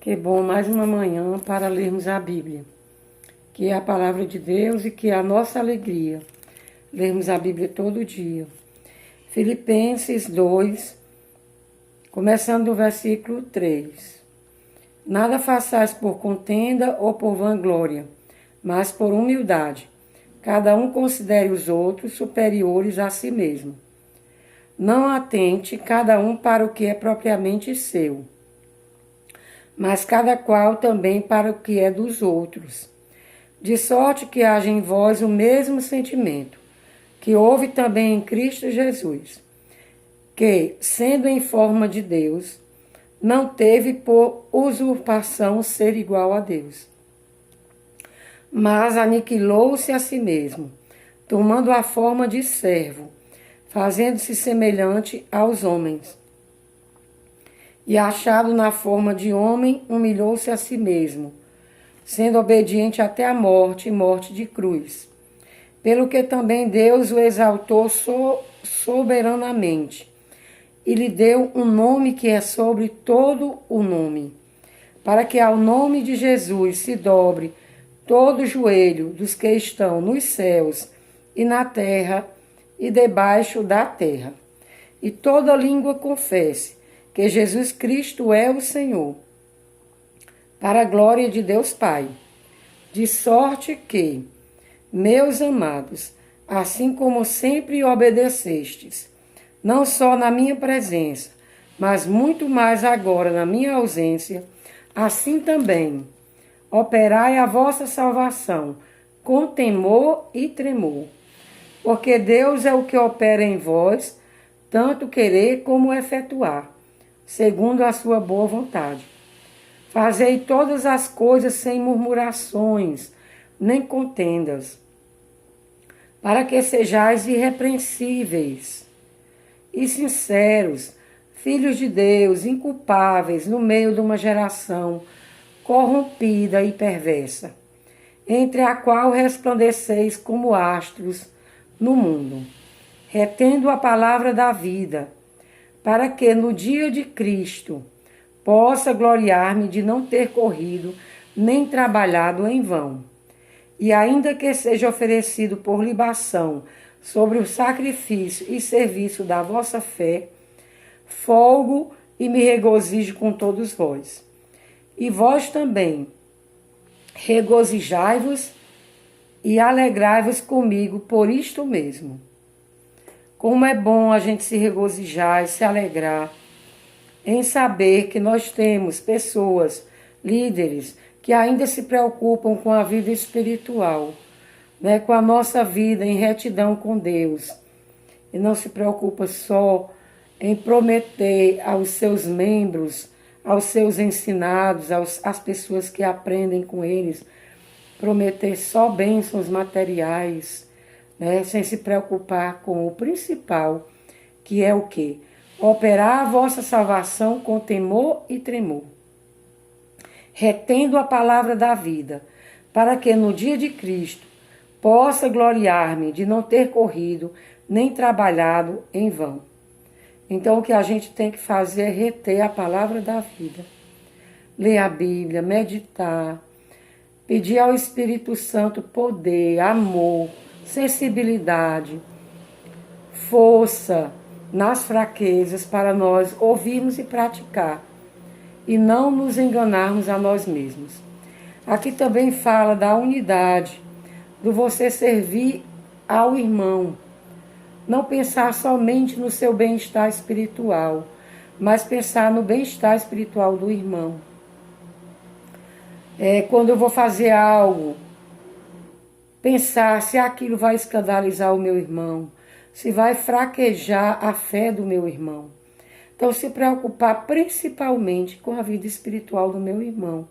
Que bom, mais uma manhã para lermos a Bíblia, que é a palavra de Deus e que é a nossa alegria. Lermos a Bíblia todo dia. Filipenses 2, começando do versículo 3. Nada façais por contenda ou por vanglória, mas por humildade. Cada um considere os outros superiores a si mesmo. Não atente cada um para o que é propriamente seu, mas cada qual também para o que é dos outros. De sorte que haja em vós o mesmo sentimento, que houve também em Cristo Jesus, que, sendo em forma de Deus, não teve por usurpação ser igual a Deus, mas aniquilou-se a si mesmo, tomando a forma de servo, fazendo-se semelhante aos homens. E achado na forma de homem, humilhou-se a si mesmo, sendo obediente até a morte, morte de cruz. Pelo que também Deus o exaltou soberanamente, e lhe deu um nome que é sobre todo o nome, para que ao nome de Jesus se dobre todo o joelho dos que estão nos céus e na terra e debaixo da terra, e toda língua confesse que Jesus Cristo é o Senhor, para a glória de Deus Pai. De sorte que, meus amados, assim como sempre obedecestes, não só na minha presença, mas muito mais agora na minha ausência, assim também operai a vossa salvação com temor e tremor, porque Deus é o que opera em vós, tanto querer como efetuar, segundo a sua boa vontade. Fazei todas as coisas sem murmurações, nem contendas, para que sejais irrepreensíveis e sinceros, filhos de Deus, inculpáveis no meio de uma geração corrompida e perversa, entre a qual resplandeceis como astros no mundo, retendo a palavra da vida, para que no dia de Cristo possa gloriar-me de não ter corrido nem trabalhado em vão. E ainda que seja oferecido por libação sobre o sacrifício e serviço da vossa fé, folgo e me regozijo com todos vós. E vós também, regozijai-vos e alegrai-vos comigo por isto mesmo. Como é bom a gente se regozijar e se alegrar em saber que nós temos pessoas, líderes, que ainda se preocupam com a vida espiritual, né, com a nossa vida em retidão com Deus. E não se preocupa só em prometer aos seus membros, aos seus ensinados, às pessoas que aprendem com eles, prometer só bênçãos materiais, né, sem se preocupar com o principal, que é o quê? Operar a vossa salvação com temor e tremor, retendo a palavra da vida, para que no dia de Cristo possa gloriar-me de não ter corrido nem trabalhado em vão. Então o que a gente tem que fazer é reter a palavra da vida, ler a Bíblia, meditar, pedir ao Espírito Santo poder, amor, sensibilidade, força nas fraquezas para nós ouvirmos e praticar e não nos enganarmos a nós mesmos. Aqui também fala da unidade, do você servir ao irmão, não pensar somente no seu bem-estar espiritual, mas pensar no bem-estar espiritual do irmão. Quando eu vou fazer algo, pensar se aquilo vai escandalizar o meu irmão, se vai fraquejar a fé do meu irmão. Então, se preocupar principalmente com a vida espiritual do meu irmão,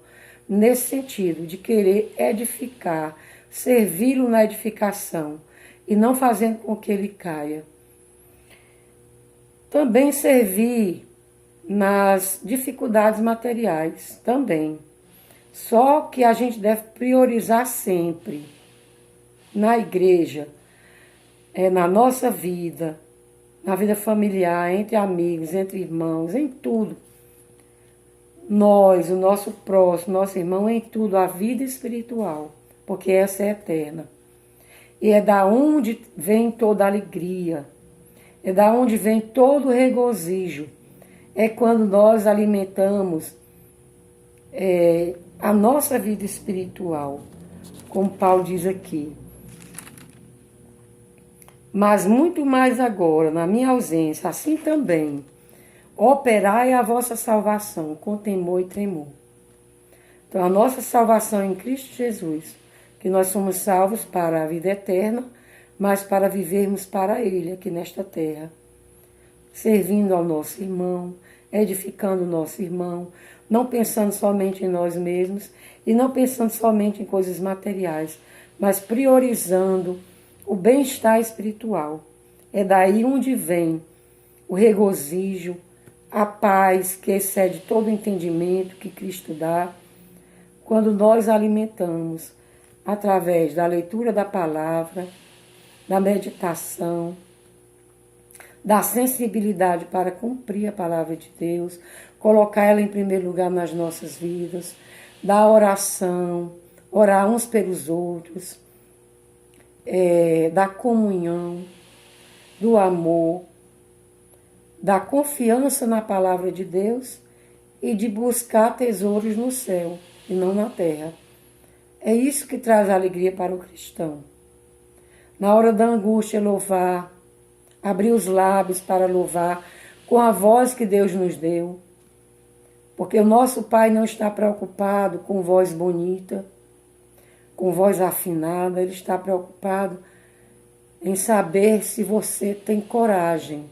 nesse sentido de querer edificar, servi-lo na edificação e não fazendo com que ele caia. Também servir nas dificuldades materiais, também. Só que a gente deve priorizar sempre na igreja, na nossa vida, na vida familiar, entre amigos, entre irmãos, em tudo. nós, o nosso próximo, nosso irmão, em tudo, a vida espiritual, porque essa é eterna. E é da onde vem toda a alegria, é da onde vem todo o regozijo. É quando nós alimentamos a nossa vida espiritual, como Paulo diz aqui. Mas muito mais agora, na minha ausência, assim também, operai a vossa salvação com temor e tremor. Então, a nossa salvação em Cristo Jesus, que nós somos salvos para a vida eterna, mas para vivermos para Ele aqui nesta terra, servindo ao nosso irmão, edificando o nosso irmão, não pensando somente em nós mesmos e não pensando somente em coisas materiais, mas priorizando o bem-estar espiritual. É daí onde vem o regozijo, a paz que excede todo o entendimento que Cristo dá, quando nós alimentamos através da leitura da palavra, da meditação, da sensibilidade para cumprir a palavra de Deus, colocar ela em primeiro lugar nas nossas vidas, da oração, orar uns pelos outros, da comunhão, do amor, da confiança na palavra de Deus e de buscar tesouros no céu e não na terra. É isso que traz alegria para o cristão. Na hora da angústia, louvar, abrir os lábios para louvar com a voz que Deus nos deu. Porque o nosso Pai não está preocupado com voz bonita, com voz afinada, Ele está preocupado em saber se você tem coragem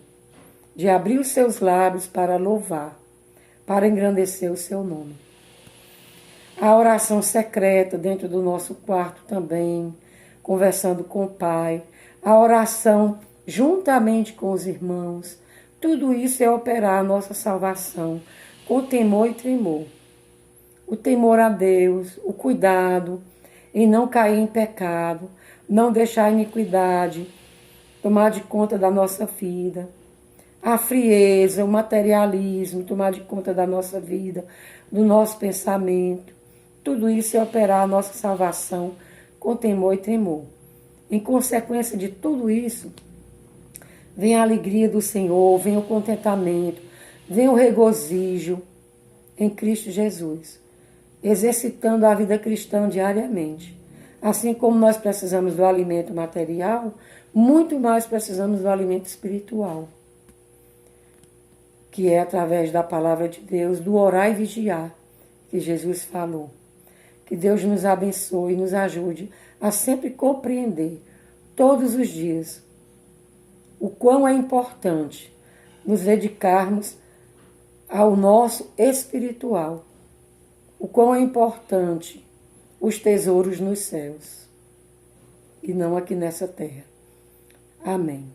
de abrir os seus lábios para louvar, para engrandecer o seu nome. A oração secreta dentro do nosso quarto também, conversando com o Pai, a oração juntamente com os irmãos, tudo isso é operar a nossa salvação com temor e tremor. O temor a Deus, o cuidado em não cair em pecado, não deixar a iniquidade tomar de conta da nossa vida. A frieza, o materialismo, tomar de conta da nossa vida, do nosso pensamento. Tudo isso é operar a nossa salvação com temor e tremor. Em consequência de tudo isso, vem a alegria do Senhor, vem o contentamento, vem o regozijo em Cristo Jesus, exercitando a vida cristã diariamente. Assim como nós precisamos do alimento material, muito mais precisamos do alimento espiritual, que é através da palavra de Deus, do orar e vigiar, que Jesus falou. Que Deus nos abençoe e nos ajude a sempre compreender, todos os dias, o quão é importante nos dedicarmos ao nosso espiritual, o quão é importante os tesouros nos céus e não aqui nessa terra. Amém.